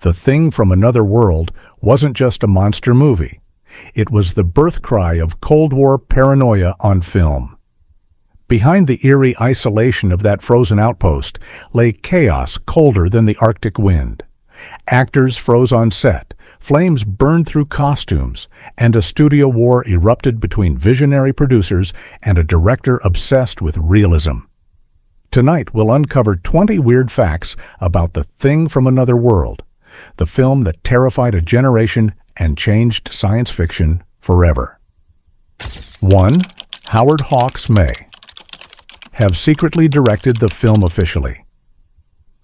The Thing from Another World wasn't just a monster movie. It was the birth cry of Cold War paranoia on film. Behind the eerie isolation of that frozen outpost lay chaos colder than the Arctic wind. Actors froze on set, flames burned through costumes, and a studio war erupted between visionary producers and a director obsessed with realism. Tonight we'll uncover 20 weird facts about The Thing from Another World, the film that terrified a generation and changed science fiction forever. 1. Howard Hawks may have secretly directed the film officially.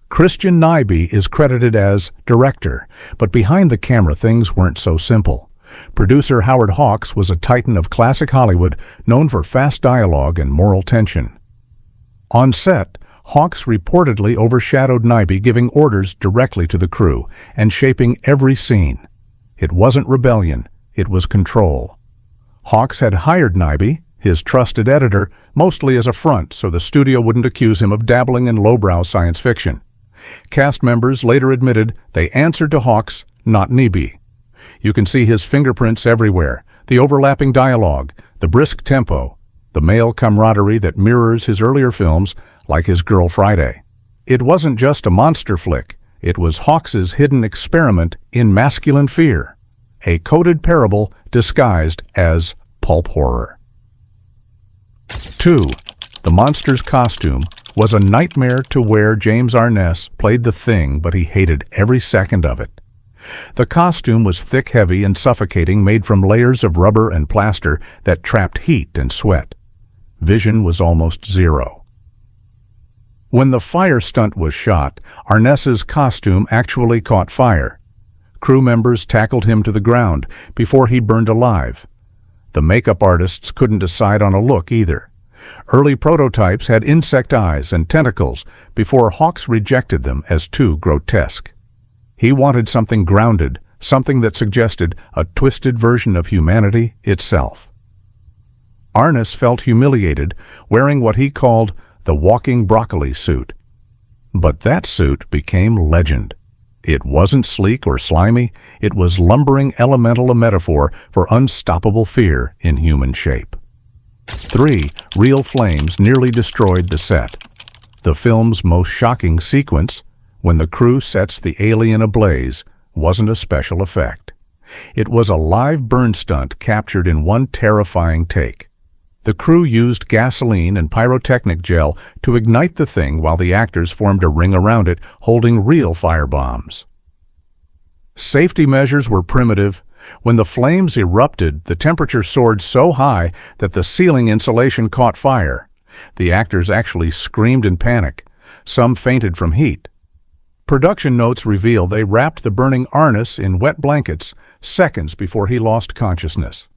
Christian Nyby is credited as director, but behind the camera things weren't so simple. Producer Howard Hawks was a titan of classic Hollywood, known for fast dialogue and moral tension. On set, Hawks reportedly overshadowed Nyby, giving orders directly to the crew and shaping every scene. It wasn't rebellion, it was control. Hawks had hired Nyby, his trusted editor, mostly as a front so the studio wouldn't accuse him of dabbling in lowbrow science fiction. Cast members later admitted they answered to Hawks, not Nyby. You can see his fingerprints everywhere, the overlapping dialogue, the brisk tempo, the male camaraderie that mirrors his earlier films, like his Girl Friday. It wasn't just a monster flick, it was Hawks's hidden experiment in masculine fear, a coded parable disguised as pulp horror. 2. The monster's costume was a nightmare to wear. James Arness played the Thing, but he hated every second of it. The costume was thick, heavy, and suffocating, made from layers of rubber and plaster that trapped heat and sweat. Vision was almost zero. When the fire stunt was shot, Arness's costume actually caught fire. Crew members tackled him to the ground before he burned alive. The makeup artists couldn't decide on a look either. Early prototypes had insect eyes and tentacles before Hawks rejected them as too grotesque. He wanted something grounded, something that suggested a twisted version of humanity itself. Arness felt humiliated wearing what he called the walking broccoli suit. But that suit became legend. It wasn't sleek or slimy, it was lumbering elemental, a metaphor for unstoppable fear in human shape. 3. Real flames nearly destroyed the set. The film's most shocking sequence, when the crew sets the alien ablaze, wasn't a special effect. It was a live burn stunt captured in one terrifying take. The crew used gasoline and pyrotechnic gel to ignite the Thing while the actors formed a ring around it, holding real firebombs. Safety measures were primitive. When the flames erupted, the temperature soared so high that the ceiling insulation caught fire. The actors actually screamed in panic. Some fainted from heat. Production notes reveal they wrapped the burning Arness in wet blankets seconds before he lost consciousness.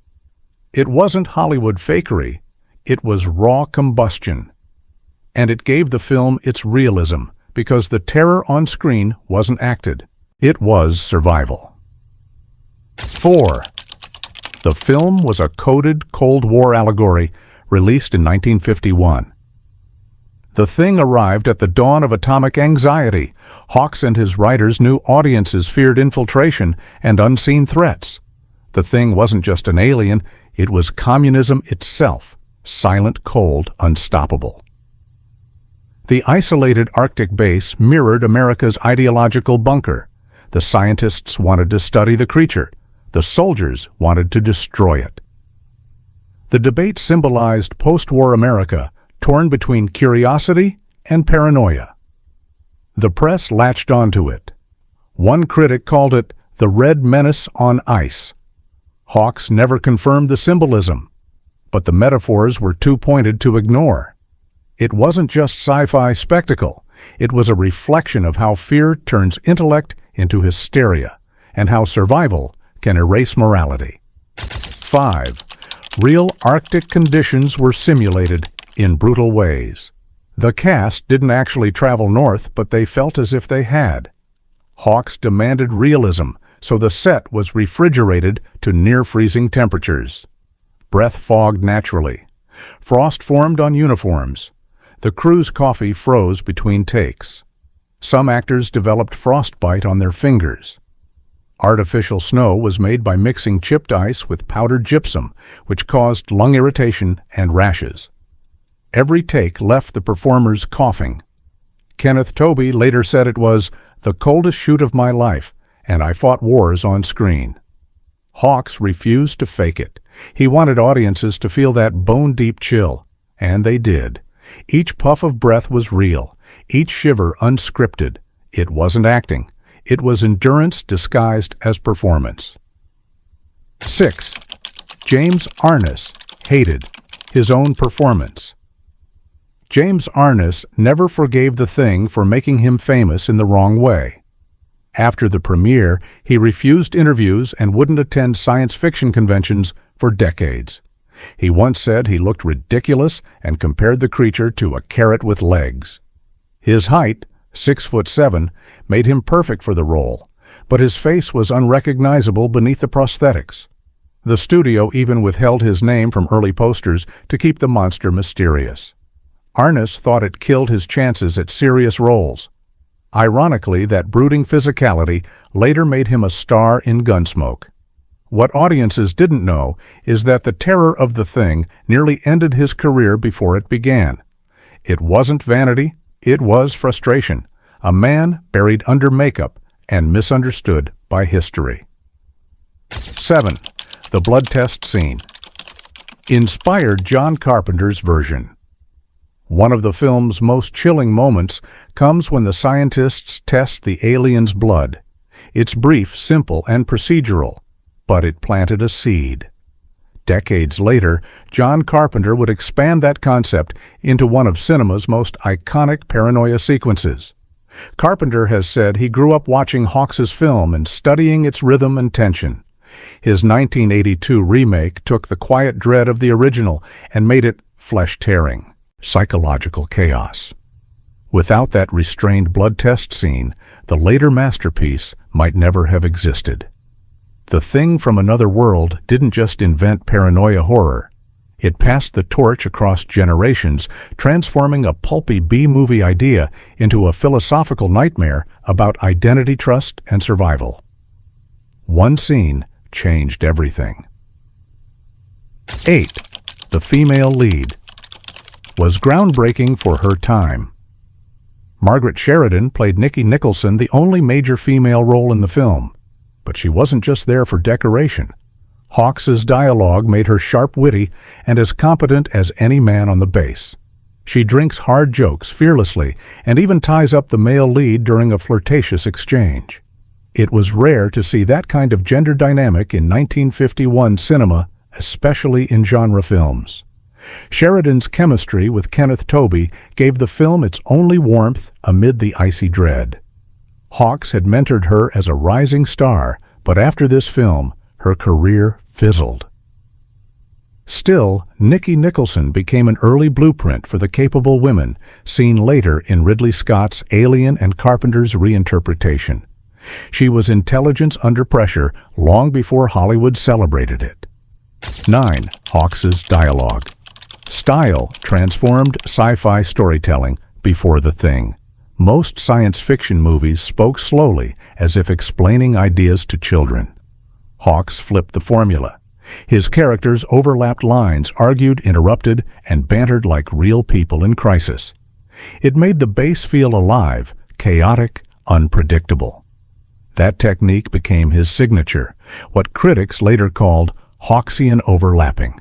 It wasn't Hollywood fakery, it was raw combustion. And it gave the film its realism, because the terror on screen wasn't acted. It was survival. 4. The film was a coded Cold War allegory, released in 1951. The Thing arrived at the dawn of atomic anxiety. Hawks and his writers knew audiences feared infiltration and unseen threats. The Thing wasn't just an alien, it was communism itself, silent, cold, unstoppable. The isolated Arctic base mirrored America's ideological bunker. The scientists wanted to study the creature. The soldiers wanted to destroy it. The debate symbolized post-war America, torn between curiosity and paranoia. The press latched onto it. One critic called it the Red Menace on ice. Hawks never confirmed the symbolism, but the metaphors were too pointed to ignore. It wasn't just sci-fi spectacle. It was a reflection of how fear turns intellect into hysteria, and how survival can erase morality. 5. Real Arctic conditions were simulated in brutal ways. The cast didn't actually travel north, but they felt as if they had. Hawks demanded realism, so the set was refrigerated to near-freezing temperatures. Breath fogged naturally. Frost formed on uniforms. The crew's coffee froze between takes. Some actors developed frostbite on their fingers. Artificial snow was made by mixing chipped ice with powdered gypsum, which caused lung irritation and rashes. Every take left the performers coughing. Kenneth Tobey later said it was the coldest shoot of my life, and I fought wars on screen. Hawks refused to fake it. He wanted audiences to feel that bone-deep chill, and they did. Each puff of breath was real, each shiver unscripted. It wasn't acting. It was endurance disguised as performance. 6. James Arness hated his own performance. James Arness never forgave The Thing for making him famous in the wrong way. After the premiere, he refused interviews and wouldn't attend science fiction conventions for decades. He once said he looked ridiculous and compared the creature to a carrot with legs. His height, 6'7", made him perfect for the role, but his face was unrecognizable beneath the prosthetics. The studio even withheld his name from early posters to keep the monster mysterious. Arness thought it killed his chances at serious roles. Ironically, that brooding physicality later made him a star in Gunsmoke. What audiences didn't know is that the terror of The Thing nearly ended his career before it began. It wasn't vanity, it was frustration, a man buried under makeup and misunderstood by history. 7. The blood test scene inspired John Carpenter's version. One of the film's most chilling moments comes when the scientists test the alien's blood. It's brief, simple, and procedural, but it planted a seed. Decades later, John Carpenter would expand that concept into one of cinema's most iconic paranoia sequences. Carpenter has said he grew up watching Hawks's film and studying its rhythm and tension. His 1982 remake took the quiet dread of the original and made it flesh-tearing, psychological chaos. Without that restrained blood test scene, the later masterpiece might never have existed. The Thing from Another World didn't just invent paranoia horror. It passed the torch across generations, transforming a pulpy B-movie idea into a philosophical nightmare about identity, trust, and survival. One scene changed everything. 8. The female lead was groundbreaking for her time. Margaret Sheridan played Nikki Nicholson, the only major female role in the film. But she wasn't just there for decoration. Hawks's dialogue made her sharp-witty and as competent as any man on the base. She drinks hard jokes fearlessly and even ties up the male lead during a flirtatious exchange. It was rare to see that kind of gender dynamic in 1951 cinema, especially in genre films. Sheridan's chemistry with Kenneth Tobey gave the film its only warmth amid the icy dread. Hawks had mentored her as a rising star, but after this film, her career fizzled. Still, Nikki Nicholson became an early blueprint for the capable women seen later in Ridley Scott's Alien and Carpenter's reinterpretation. She was intelligence under pressure long before Hollywood celebrated it. 9. Hawks's dialogue. Style transformed sci-fi storytelling before The Thing. Most science fiction movies spoke slowly, as if explaining ideas to children. Hawks flipped the formula. His characters overlapped lines, argued, interrupted, and bantered like real people in crisis. It made the base feel alive, chaotic, unpredictable. That technique became his signature, what critics later called Hawksian overlapping.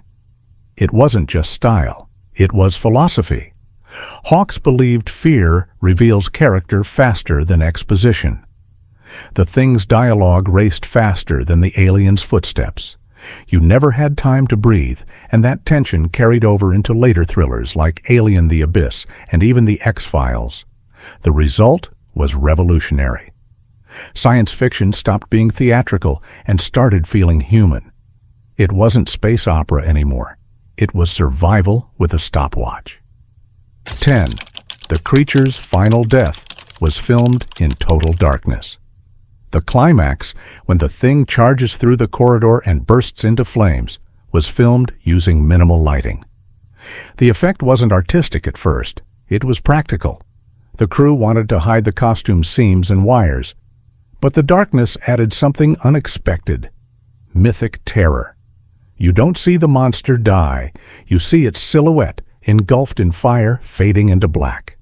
It wasn't just style, it was philosophy. Hawks believed fear reveals character faster than exposition. The Thing's dialogue raced faster than the alien's footsteps. You never had time to breathe, and that tension carried over into later thrillers like Alien: The Abyss and even The X-Files. The result was revolutionary. Science fiction stopped being theatrical and started feeling human. It wasn't space opera anymore. It was survival with a stopwatch. 10. The creature's final death was filmed in total darkness. The climax, when the Thing charges through the corridor and bursts into flames, was filmed using minimal lighting. The effect wasn't artistic at first. It was practical. The crew wanted to hide the costume seams and wires, but the darkness added something unexpected: mythic terror. You don't see the monster die, you see its silhouette engulfed in fire, fading into black.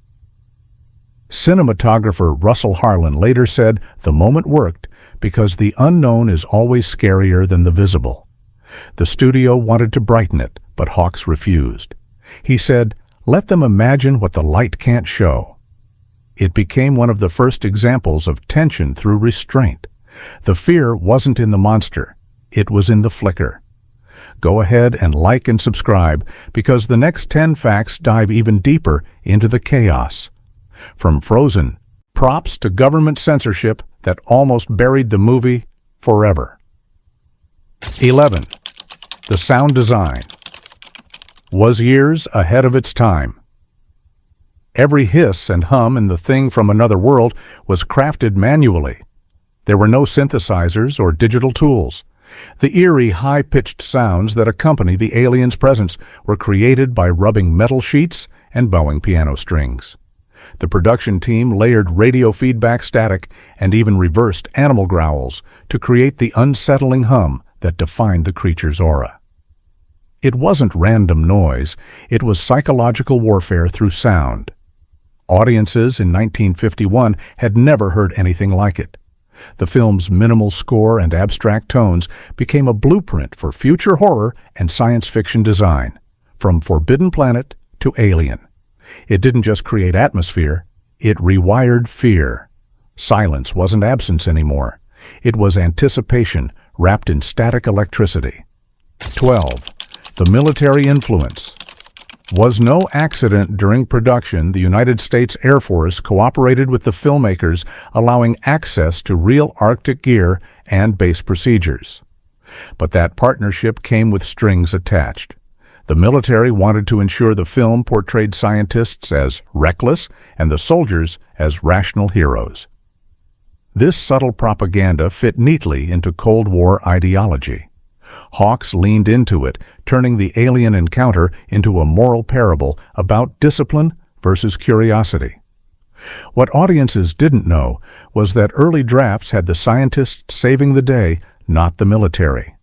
Cinematographer Russell Harlan later said the moment worked because the unknown is always scarier than the visible. The studio wanted to brighten it, but Hawks refused. He said, "Let them imagine what the light can't show." It became one of the first examples of tension through restraint. The fear wasn't in the monster, it was in the flicker. Go ahead and like and subscribe, because the next 10 facts dive even deeper into the chaos. From Frozen, props to government censorship that almost buried the movie forever. 11. The sound design was years ahead of its time. Every hiss and hum in The Thing from Another World was crafted manually. There were no synthesizers or digital tools. The eerie, high-pitched sounds that accompany the alien's presence were created by rubbing metal sheets and bowing piano strings. The production team layered radio feedback static and even reversed animal growls to create the unsettling hum that defined the creature's aura. It wasn't random noise, it was psychological warfare through sound. Audiences in 1951 had never heard anything like it. The film's minimal score and abstract tones became a blueprint for future horror and science fiction design, from Forbidden Planet to Alien. It didn't just create atmosphere, it rewired fear. Silence wasn't absence anymore. It was anticipation wrapped in static electricity. 12. The military influence was no accident. During production, the United States Air Force cooperated with the filmmakers, allowing access to real Arctic gear and base procedures. But that partnership came with strings attached. The military wanted to ensure the film portrayed scientists as reckless and the soldiers as rational heroes. This subtle propaganda fit neatly into Cold War ideology. Hawks leaned into it, turning the alien encounter into a moral parable about discipline versus curiosity. What audiences didn't know was that early drafts had the scientists saving the day, not the military.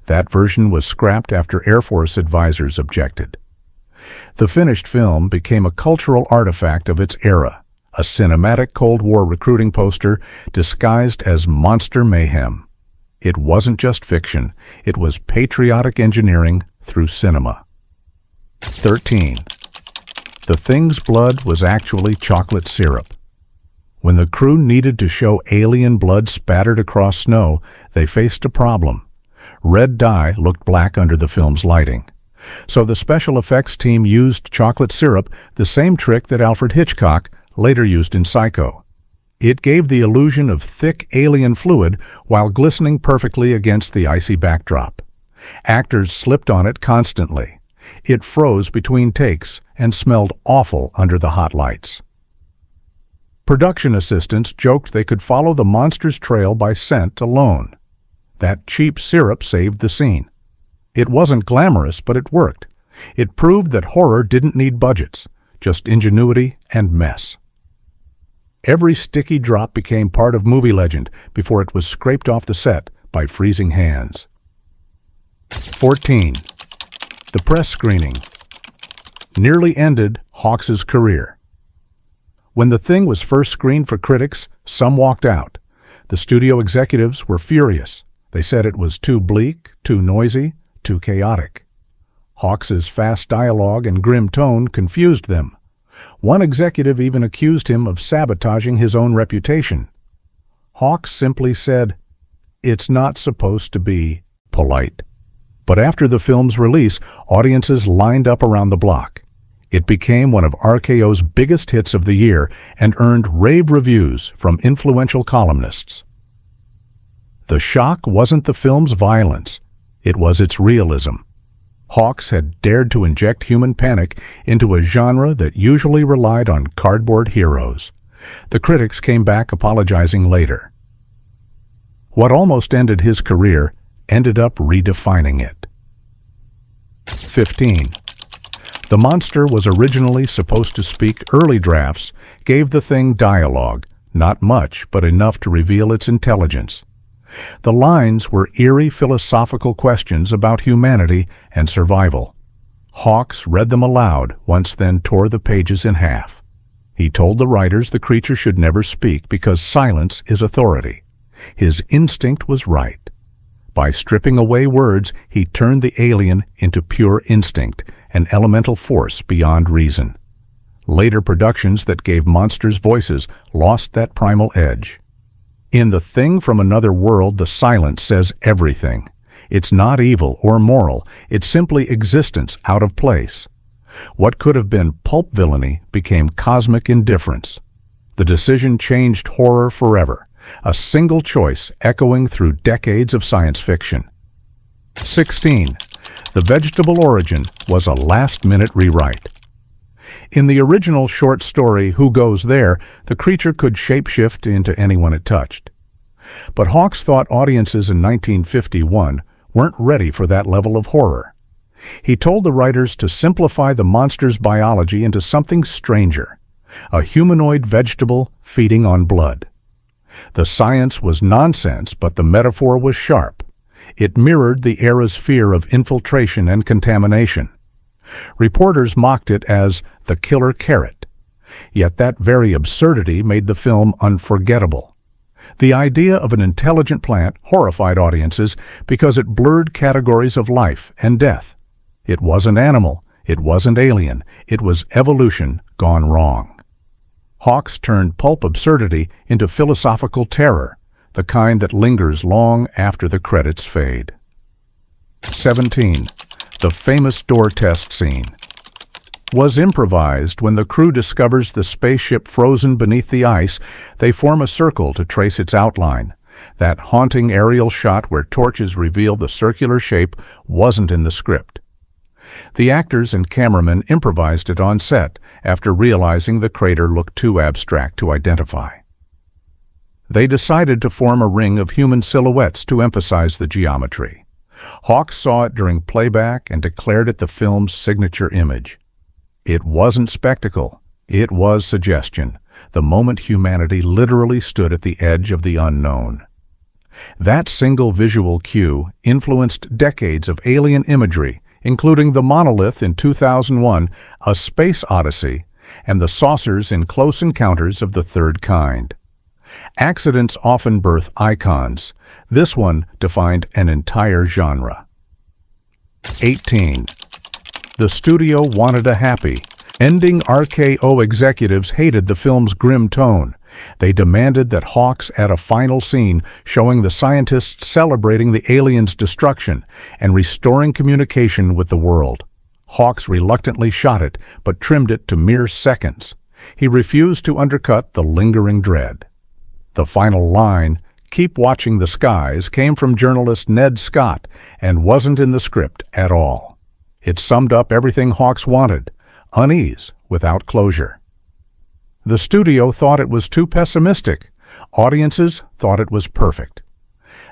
That version was scrapped after Air Force advisors objected. The finished film became a cultural artifact of its era, a cinematic Cold War recruiting poster disguised as monster mayhem. It wasn't just fiction, it was patriotic engineering through cinema. 13. The Thing's blood was actually chocolate syrup. When the crew needed to show alien blood spattered across snow, they faced a problem. Red dye looked black under the film's lighting. So the special effects team used chocolate syrup, the same trick that Alfred Hitchcock later used in Psycho. It gave the illusion of thick alien fluid while glistening perfectly against the icy backdrop. Actors slipped on it constantly. It froze between takes and smelled awful under the hot lights. Production assistants joked they could follow the monster's trail by scent alone. That cheap syrup saved the scene. It wasn't glamorous, but it worked. It proved that horror didn't need budgets, just ingenuity and mess. Every sticky drop became part of movie legend before it was scraped off the set by freezing hands. 14. The press screening nearly ended Hawks's career. When The Thing was first screened for critics, some walked out. The studio executives were furious. They said it was too bleak, too noisy, too chaotic. Hawks's fast dialogue and grim tone confused them. One executive even accused him of sabotaging his own reputation. Hawks simply said, "It's not supposed to be polite." But after the film's release, audiences lined up around the block. It became one of RKO's biggest hits of the year and earned rave reviews from influential columnists. The shock wasn't the film's violence, it was its realism. Hawks had dared to inject human panic into a genre that usually relied on cardboard heroes. The critics came back apologizing later. What almost ended his career ended up redefining it. 15. The monster was originally supposed to speak. Early drafts gave the thing dialogue, not much, but enough to reveal its intelligence. The lines were eerie philosophical questions about humanity and survival. Hawks read them aloud, once then tore the pages in half. He told the writers the creature should never speak because silence is authority. His instinct was right. By stripping away words, he turned the alien into pure instinct, an elemental force beyond reason. Later productions that gave monsters voices lost that primal edge. In The Thing from Another World, the silence says everything. It's not evil or moral, it's simply existence out of place. What could have been pulp villainy became cosmic indifference. The decision changed horror forever, a single choice echoing through decades of science fiction. 16. The vegetable origin was a last-minute rewrite. In the original short story Who Goes There, the creature could shapeshift into anyone it touched. But Hawks thought audiences in 1951 weren't ready for that level of horror. He told the writers to simplify the monster's biology into something stranger, a humanoid vegetable feeding on blood. The science was nonsense, but the metaphor was sharp. It mirrored the era's fear of infiltration and contamination. Reporters mocked it as the killer carrot. Yet that very absurdity made the film unforgettable. The idea of an intelligent plant horrified audiences because it blurred categories of life and death. It wasn't animal, it wasn't alien, it was evolution gone wrong. Hawks turned pulp absurdity into philosophical terror, the kind that lingers long after the credits fade. 17. The famous door test scene was improvised. When the crew discovers the spaceship frozen beneath the ice, they form a circle to trace its outline. That haunting aerial shot where torches reveal the circular shape wasn't in the script. The actors and cameramen improvised it on set after realizing the crater looked too abstract to identify. They decided to form a ring of human silhouettes to emphasize the geometry. Hawks saw it during playback and declared it the film's signature image. It wasn't spectacle, it was suggestion, the moment humanity literally stood at the edge of the unknown. That single visual cue influenced decades of alien imagery, including the monolith in 2001, A Space Odyssey, and the saucers in Close Encounters of the Third Kind. Accidents often birth icons. This one defined an entire genre. 18. The studio wanted a happy ending. RKO executives hated the film's grim tone. They demanded that Hawks add a final scene showing the scientists celebrating the aliens' destruction and restoring communication with the world. Hawks reluctantly shot it, but trimmed it to mere seconds. He refused to undercut the lingering dread. The final line, "Keep watching the skies," came from journalist Ned Scott and wasn't in the script at all. It summed up everything Hawks wanted: unease without closure. The studio thought it was too pessimistic. Audiences thought it was perfect.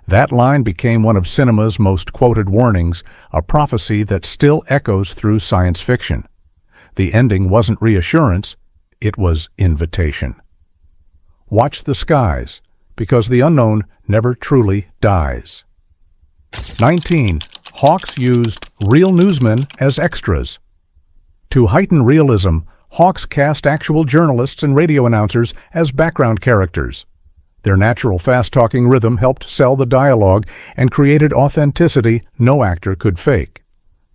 That line became one of cinema's most quoted warnings, a prophecy that still echoes through science fiction. The ending wasn't reassurance, it was invitation. Watch the skies, because the unknown never truly dies. 19. Hawks used real newsmen as extras. To heighten realism, Hawks cast actual journalists and radio announcers as background characters. Their natural fast-talking rhythm helped sell the dialogue and created authenticity no actor could fake.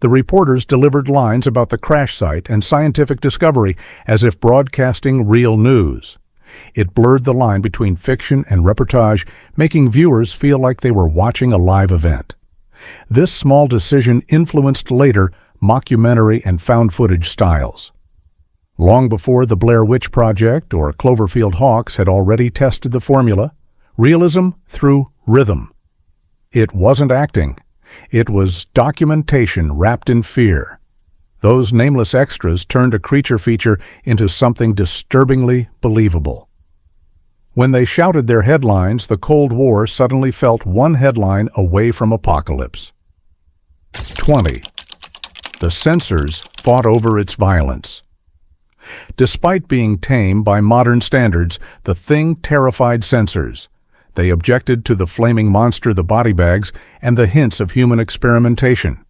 The reporters delivered lines about the crash site and scientific discovery as if broadcasting real news. It blurred the line between fiction and reportage, making viewers feel like they were watching a live event. This small decision influenced later mockumentary and found footage styles. Long before the Blair Witch Project or Cloverfield Hawks had already tested the formula, realism through rhythm. It wasn't acting. It was documentation wrapped in fear. Those nameless extras turned a creature feature into something disturbingly believable. When they shouted their headlines, the Cold War suddenly felt one headline away from apocalypse. 20. the censors fought over its violence. Despite being tame by modern standards, The Thing terrified censors. They objected to the flaming monster, the body bags, and the hints of human experimentation.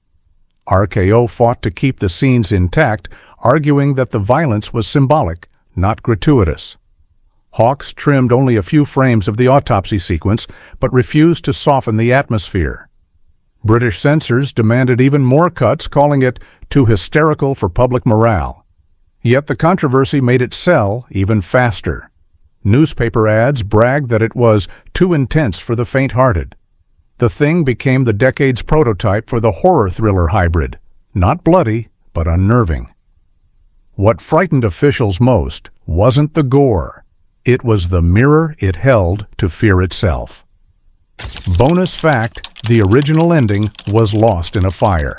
RKO fought to keep the scenes intact, arguing that the violence was symbolic, not gratuitous. Hawks trimmed only a few frames of the autopsy sequence, but refused to soften the atmosphere. British censors demanded even more cuts, calling it too hysterical for public morale. Yet the controversy made it sell even faster. Newspaper ads bragged that it was too intense for the faint-hearted. The Thing became the decade's prototype for the horror thriller hybrid, not bloody, but unnerving. What frightened officials most wasn't the gore. It was the mirror it held to fear itself. Bonus fact, the original ending was lost in a fire.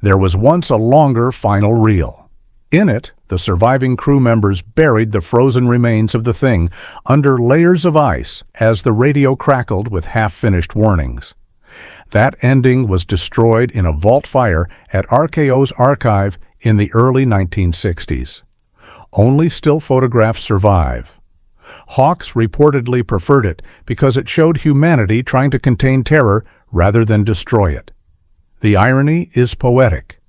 There was once a longer final reel. In it, the surviving crew members buried the frozen remains of the Thing under layers of ice as the radio crackled with half-finished warnings. That ending was destroyed in a vault fire at RKO's archive in the early 1960s. Only still photographs survive. Hawks reportedly preferred it because it showed humanity trying to contain terror rather than destroy it. The irony is poetic.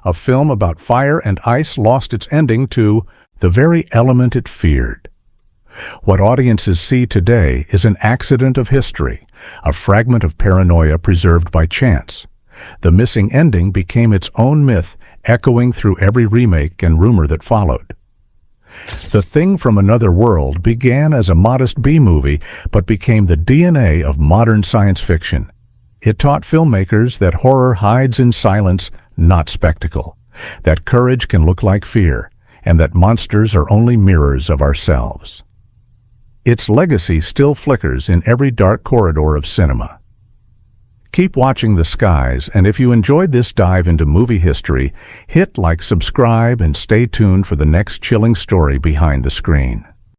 A film about fire and ice lost its ending to the very element it feared. What audiences see today is an accident of history, a fragment of paranoia preserved by chance. The missing ending became its own myth, echoing through every remake and rumor that followed. The Thing from Another World began as a modest B-movie, but became the DNA of modern science fiction. It taught filmmakers that horror hides in silence, not spectacle, that courage can look like fear, and that monsters are only mirrors of ourselves. Its legacy still flickers in every dark corridor of cinema. Keep watching the skies, and if you enjoyed this dive into movie history, hit like, subscribe, and stay tuned for the next chilling story behind the screen.